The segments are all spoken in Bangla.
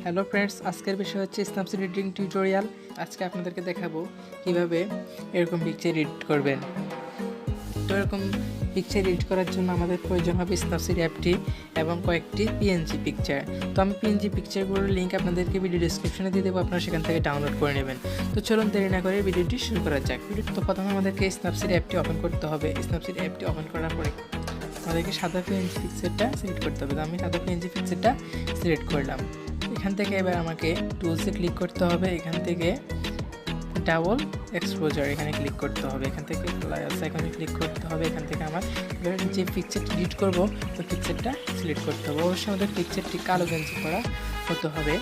হ্যালো ফ্রেন্ডস, আজকের বিষয় হচ্ছে স্ন্যাপসিড এডিটিং টিউটোরিয়াল। আজকে আপনাদেরকে দেখাবো কিভাবে এরকম পিকচার এডিট করবেন। তো এরকম পিকচার এডিট করার জন্য আমাদের প্রয়োজন হবে স্ন্যাপসিড অ্যাপটি এবং কয়েকটি পিএনজি পিকচার। তো আমি পিএনজি পিকচারগুলোর লিঙ্ক আপনাদেরকে ভিডিও ডিসক্রিপশনে দিয়ে দেবো, আপনারা সেখান থেকে ডাউনলোড করে নেবেন। তো চলুন দেরি না করে ভিডিওটি শুরু করা যাক। তো প্রথমে আমাদেরকে স্ন্যাপসিড অ্যাপটি ওপেন করতে হবে। স্ন্যাপসিড অ্যাপটি ওপেন করার পরে আমাদেরকে সাদা পিএনজি পিকচারটা সিলেক্ট করতে হবে। তো আমি সাদা পিএনজি পিকচারটা সিলেক্ট করলাম। এখান থেকে এবার আমাকে টুলসে ক্লিক করতে হবে। এখান থেকে ডাবল এক্সপোজার এখানে ক্লিক করতে হবে। এখান থেকে প্লাস আইকনে ক্লিক করতে হবে। এখান থেকে আমার এবার যে পিকচারটি এডিট করব তো পিকচারটা সিলেক্ট করতে হবে। অবশ্যই আমাদের পিকচারটি কালো গেঞ্জি করা হতে হবে,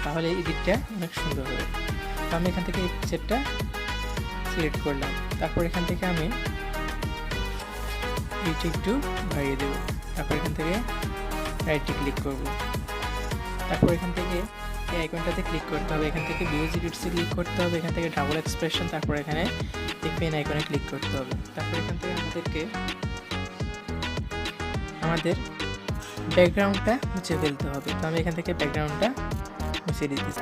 তাহলে এডিটটা অনেক সুন্দর হবে। তো আমি এখান থেকে এই পিকচারটা সিলেক্ট করলাম। তারপর এখান থেকে আমি এইটা একটু বাড়িয়ে দেবো। তারপর এখান থেকে রাইটে ক্লিক করব। তারপর এখান থেকে এই আইকনটাতে ক্লিক করতে হবে। এখান থেকে ভিউজ এডিটসে ক্লিক করতে হবে। এখান থেকে ডাবল এক্সপ্রেশন, তারপর এখানে এই পেন আইকনে ক্লিক করতে হবে। তারপর এখান থেকে আমাদের ব্যাকগ্রাউন্ডটা মুছে ফেলতে হবে। তো আমি এখান থেকে ব্যাকগ্রাউন্ডটা মুছে দিতেছি।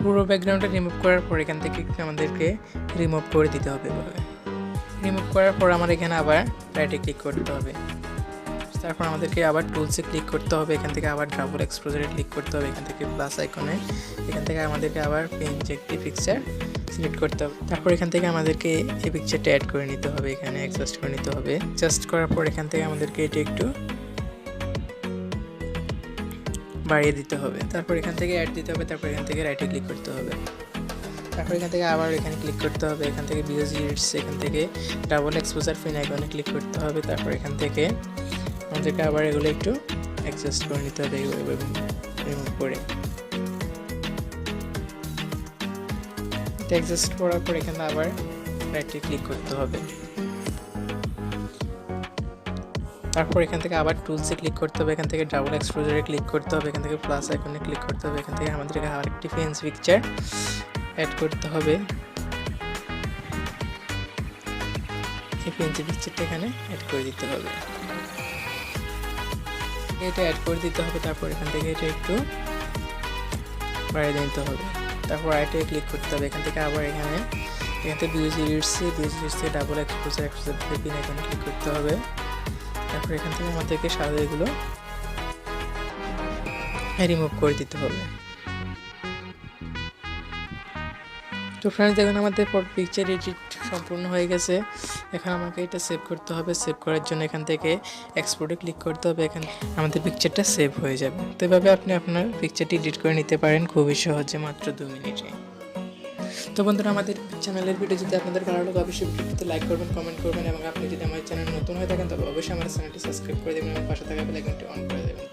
পুরো ব্যাকগ্রাউন্ডটা রিমুভ করার পর এখান থেকে আমাদেরকে রিমুভ করে দিতে হবে। রিমুভ করার পর আমার এখানে আবার রাইটে ক্লিক করতে হবে। তারপর আমাদেরকে আবার টুলসে ক্লিক করতে হবে। এখান থেকে আবার ডাবল এক্সপোজারে ক্লিক করতে হবে। এখান থেকে প্লাস আইকনে এখান থেকে আমাদেরকে আবার পিএনজি একটি পিকচার সিলেক্ট করতে হবে। তারপর এখান থেকে আমাদেরকে এই পিকচারটা অ্যাড করে নিতে হবে। এখানে অ্যাডজাস্ট করে নিতে হবে। অ্যাডজাস্ট করার পর এখান থেকে আমাদেরকে এটা একটু বাড়িয়ে দিতে হবে। তারপর এখান থেকে অ্যাড দিতে হবে। তারপর এখান থেকে রাইটে ক্লিক করতে হবে। তারপর এখান থেকে আবার এখানে ক্লিক করতে হবে। এখান থেকে ভিউজ এডিটস এখান থেকে ডাবল এক্সপোজার পেন আইকনে ক্লিক করতে হবে। তারপর এখান থেকে আমাদেরকে আবার এগুলো একটু অ্যাডজাস্ট করে নিতে হবে, রিমুভ করে। অ্যাডজাস্ট করার পর এখানে আবার রাইটে ক্লিক করতে হবে। তারপর এখান থেকে আবার টুলসে ক্লিক করতে হবে। এখান থেকে ডাবল এক্সপোজারে ক্লিক করতে হবে। এখান থেকে প্লাস আইকনে ক্লিক করতে হবে। এখান থেকে আমাদেরকে আরেকটি পিএনজি পিকচার অ্যাড করতে হবে। এই পিএনজি পিকচারটা এখানে অ্যাড করে দিতে হবে। এটা অ্যাড করে দিতে হবে। তারপর এখান থেকে এটা একটু বাড়িয়ে দিতে হবে। তারপর রাইটে ক্লিক করতে হবে। এখান থেকে আবার এখান থেকে ভিউজ এডিটসে ডাবল এক্সপোজার পেন আইকনে ক্লিক করতে হবে। তারপর এখান থেকে আমাদেরকে সাদা এগুলো রিমুভ করে দিতে হবে। তো ফ্রেন্ডস, দেখুন আমাদের পিকচার এডিট সম্পূর্ণ হয়ে গেছে। এখন আমাকে এটা সেভ করতে হবে। সেভ করার জন্য এখান থেকে এক্সপোর্টে ক্লিক করতে হবে। এখানে আমাদের পিকচারটা সেভ হয়ে যাবে। তো এভাবে আপনি আপনার পিকচারটি এডিট করে নিতে পারেন খুবই সহজে, মাত্র 2 মিনিটে। তো বন্ধুরা, আমাদের চ্যানেলের ভিডিও যদি আপনাদের ভালো লাগে অবশ্যই ভিডিওতে লাইক করবেন, কমেন্ট করবেন এবং আপনি যদি আমার চ্যানেল নতুন হয়ে থাকেন তবে অবশ্যই আমার চ্যানেলটি সাবস্ক্রাইব করে দেবেন এবং পাশে থাকা বেল আইকনটি অন করে দেবেন।